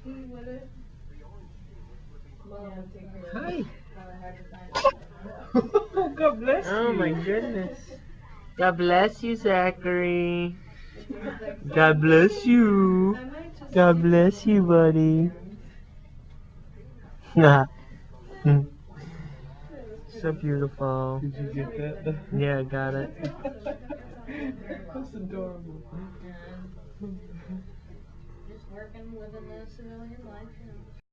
Hi. God bless you. Oh my goodness. God bless you, Zachary. God bless you. God bless you, buddy. So beautiful. Did you get that? Yeah, I got it. That's adorable. Just working, living the civilian life, you know.